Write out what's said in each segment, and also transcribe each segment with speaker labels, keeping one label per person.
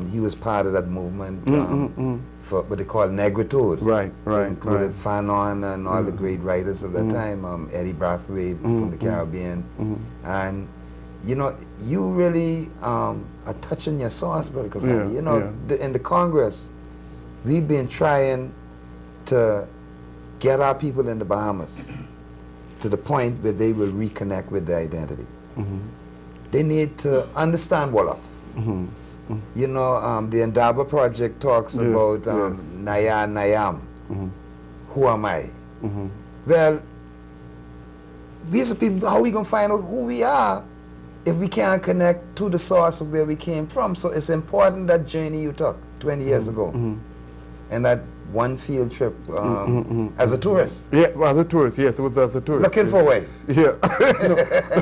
Speaker 1: He was part of that movement for what they call negritude.
Speaker 2: Right, right,
Speaker 1: included
Speaker 2: right.
Speaker 1: Fanon and all the great writers of that time, Eddie Brathwaite from the Caribbean. And, you know, you really are touching your sauce, Brother Khalfani. You know, in the Congress, we've been trying to get our people in the Bahamas to the point where they will reconnect with their identity. They need to understand Wolof. You know, the Indaba Project talks about Naya Nayam. Who am I? Well, these are people, how are we going to find out who we are if we can't connect to the source of where we came from? So it's important that journey you took 20 years ago. And that one field trip as a tourist.
Speaker 2: Yeah, well, as a tourist, yes, it was as a tourist.
Speaker 1: Looking for a wife.
Speaker 2: Yeah.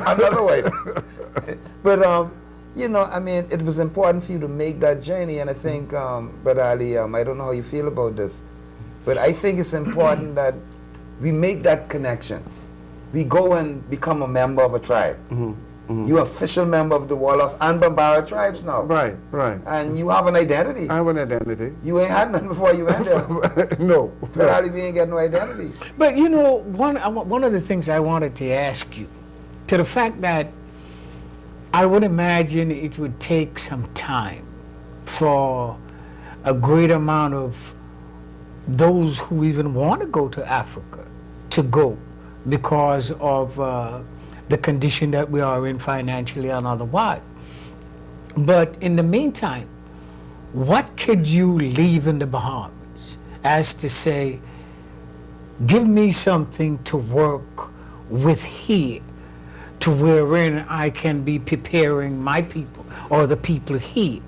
Speaker 1: Another wife. But, you know, I mean, it was important for you to make that journey, and I think, Brother Ali, I don't know how you feel about this, but I think it's important that we make that connection. We go and become a member of a tribe. You're an official member of the Wolof and Bambara tribes now.
Speaker 2: Right, right.
Speaker 1: And you have an identity.
Speaker 2: I have an identity.
Speaker 1: You ain't had none before you went there.
Speaker 2: No.
Speaker 1: But Ali, we ain't got no identity.
Speaker 3: But you know, one of the things I wanted to ask you, to the fact that I would imagine it would take some time for a great amount of those who even want to go to Africa to go because of the condition that we are in financially and otherwise. But in the meantime, what could you leave in the Bahamas as to say, give me something to work with here, to wherein I can be preparing my people or the people here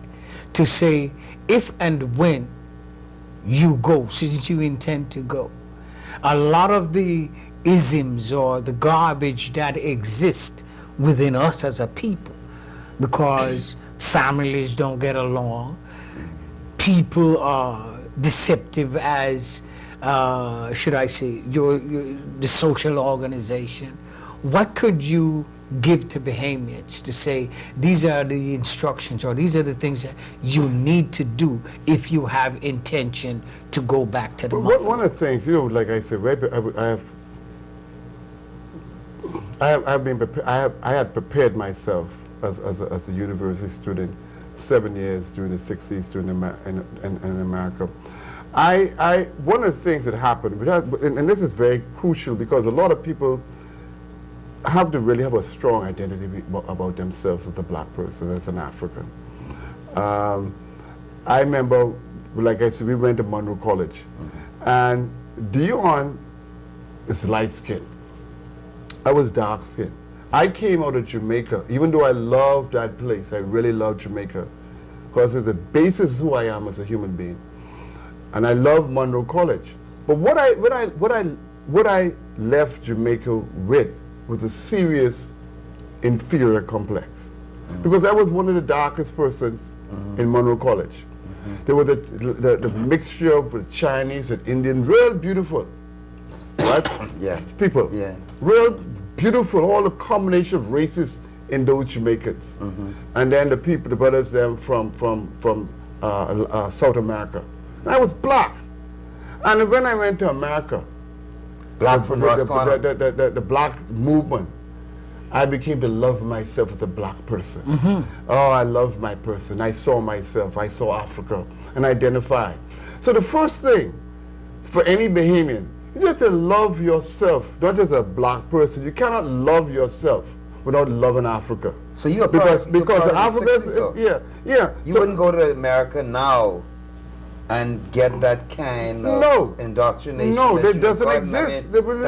Speaker 3: to say, if and when you go, since you intend to go, a lot of the isms or the garbage that exist within us as a people, because families don't get along, people are deceptive as, should I say, the social organization. What could you give to Bahamians to say, these are the instructions or these are the things that you need to do if you have intention to go back to the mother?
Speaker 2: One of the things, you know, like I said, I had prepared myself as a university student 7 years during the 60s in America. One of the things that happened, and this is very crucial because a lot of people have to really have a strong identity about themselves as a black person, as an African. I remember, like I said, we went to Monroe College, and Dion is light skinned. I was dark skinned. I came out of Jamaica, even though I loved that place, I really loved Jamaica, because it's the basis of who I am as a human being. And I love Monroe College. But what I left Jamaica with was a serious inferior complex. Because I was one of the darkest persons in Monroe College. There was the mixture of the Chinese and Indian, real beautiful, right? People. Yeah. Real beautiful, all the combination of races in those Jamaicans. And then the people, the brothers them from South America. And I was black. And when I went to America,
Speaker 1: black from Roscommon,
Speaker 2: the black movement, I became to love myself as a black person. Oh, I love my person. I saw myself. I saw Africa and identified. So the first thing for any Bahamian is just to love yourself, not just a black person. You cannot love yourself without loving Africa.
Speaker 1: So you are
Speaker 2: because Africa, yeah.
Speaker 1: You wouldn't go to America now and get that kind of indoctrination.
Speaker 2: No, that doesn't exist.
Speaker 1: That was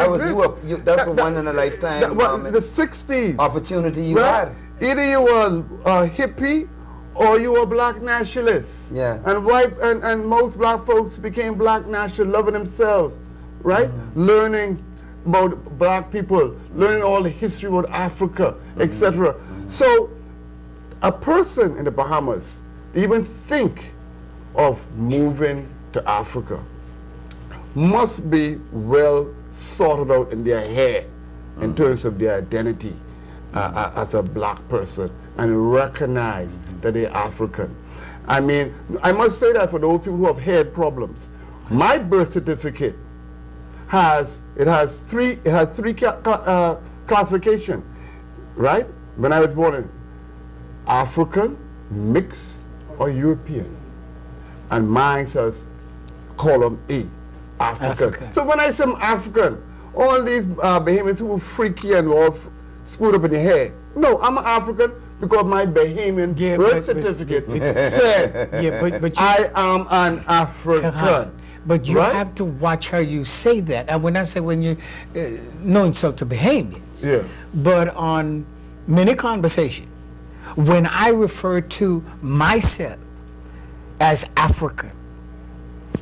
Speaker 1: that's a one in a lifetime.
Speaker 2: The 60s
Speaker 1: opportunity you had.
Speaker 2: Either you were a hippie or you were a black nationalist.
Speaker 1: Yeah.
Speaker 2: And most black folks became black nationalists, loving themselves, right? Learning about black people, learning all the history about Africa, etc. So a person in the Bahamas even think of moving to Africa must be well sorted out in their head in terms of their identity as a black person and recognize that they're African. I mean, I must say that for those people who have head problems, my birth certificate has three classification, right? When I was born in African, mixed, or European, and mine says column A, African. So when I say I'm African, all these Bahamians who were freaky and all screwed up in the head. No, I'm an African because my Bahamian birth certificate said
Speaker 3: but
Speaker 2: I am an African.
Speaker 3: But you have to watch how you say that. And when I say when you, no insult to Bahamians, but on many conversations, when I refer to myself as African,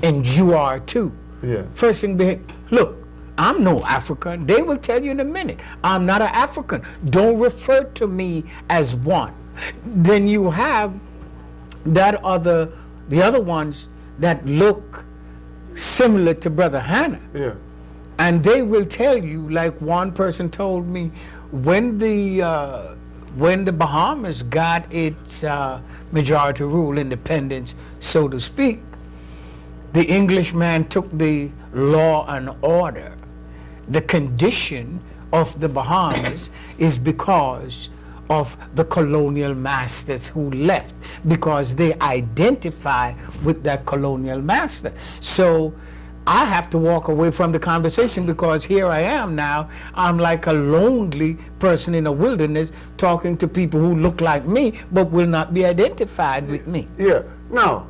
Speaker 3: and you are too, first thing, look, I'm no African. They will tell you in a minute, I'm not an African. Don't refer to me as one. Then you have the other ones that look similar to Brother Hannah. And they will tell you, like one person told me, when the Bahamas got its majority rule, independence, so to speak, the Englishman took the law and order. The condition of the Bahamas is because of the colonial masters who left, because they identify with that colonial master. So I have to walk away from the conversation because here I am now. I'm like a lonely person in a wilderness talking to people who look like me but will not be identified with me.
Speaker 2: Now,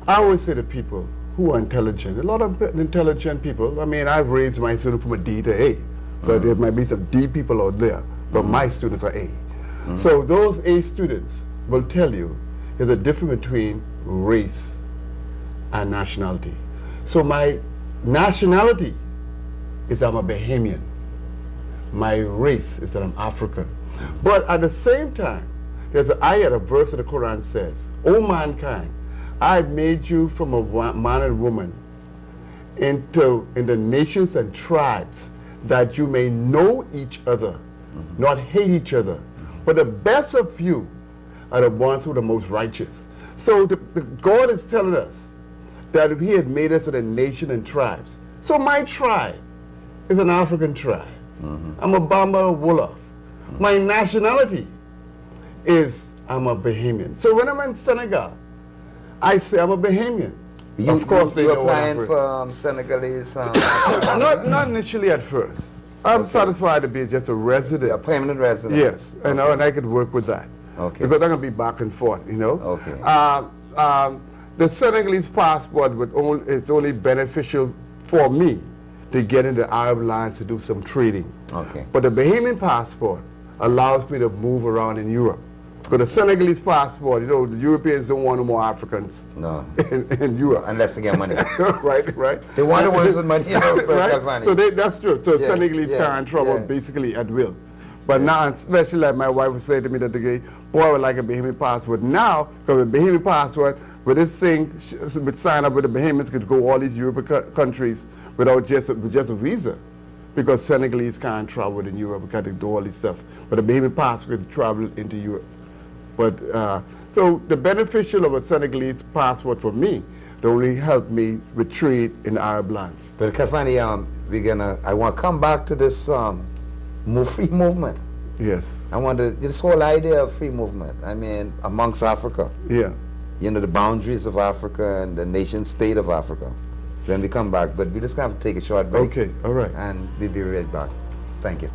Speaker 2: I always say to people who are intelligent, a lot of intelligent people, I mean, I've raised my student from a D to A. So there might be some D people out there, but my students are A. So those A students will tell you there's a difference between race and nationality. So my nationality is I'm a Bahamian. My race is that I'm African. But at the same time, there's an ayat, a verse of the Quran says, O mankind, I've made you from a man and woman in the nations and tribes that you may know each other, not hate each other. But the best of you are the ones who are the most righteous. So God is telling us that he had made us in a nation and tribes. So my tribe is an African tribe. I'm a Bamba Wolof. My nationality is I'm a Bahamian. So when I'm in Senegal, I say I'm a Bahamian. Of course,
Speaker 1: you're applying for Senegalese.
Speaker 2: Not initially at first. I'm satisfied to be just a resident.
Speaker 1: A permanent resident.
Speaker 2: Yes, and I could work with that.
Speaker 1: Okay.
Speaker 2: Because I'm going to be back and forth, you know.
Speaker 1: Okay.
Speaker 2: The Senegalese passport is only beneficial for me to get into Arab lands to do some trading.
Speaker 1: Okay.
Speaker 2: But the Bahamian passport allows me to move around in Europe. But the Senegalese passport, you know, the Europeans don't want no more Africans in Europe.
Speaker 1: Unless they get money.
Speaker 2: right.
Speaker 1: They want the ones with money, you know,
Speaker 2: right? So that's true. So Senegalese can't travel basically at will. But now, especially like my wife was saying to me that day, boy, I would like a Bahamian passport. Now, because the Bahamian passport, with this thing, would sign up with the Bahamians, could go all these European countries without just a visa. Because Senegalese can't travel in Europe, because they do all this stuff. But the Bahamian passport could travel into Europe. But so the beneficial of a Senegalese passport for me, it only helped me with trade in the Arab lands.
Speaker 1: But Khalfani, I want to come back to this free movement.
Speaker 2: Yes.
Speaker 1: I want this whole idea of free movement. I mean, amongst Africa.
Speaker 2: Yeah.
Speaker 1: You know, the boundaries of Africa and the nation state of Africa. Then we come back, but we just have to take a short break.
Speaker 2: Okay. All right.
Speaker 1: And we'll be right back. Thank you.